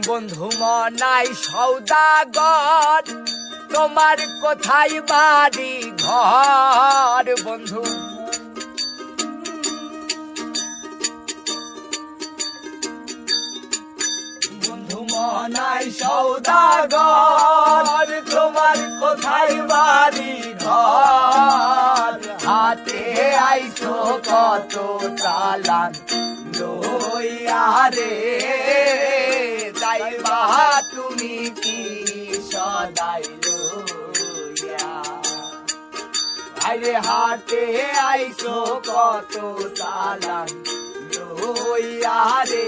বন্ধু মনাই সৌদাগর, তোমার কোথায় বাড়ি ঘর? বন্ধু বন্ধু মনাই সৌদাগর, তোমার কোথায় বাড়ি ঘর? হাতে আইছো কত চালান লইয়া রে, যাইবা তুমি কি সদাই লইয়া? আরে হাতে আইছো কত চালান লইয়া রে,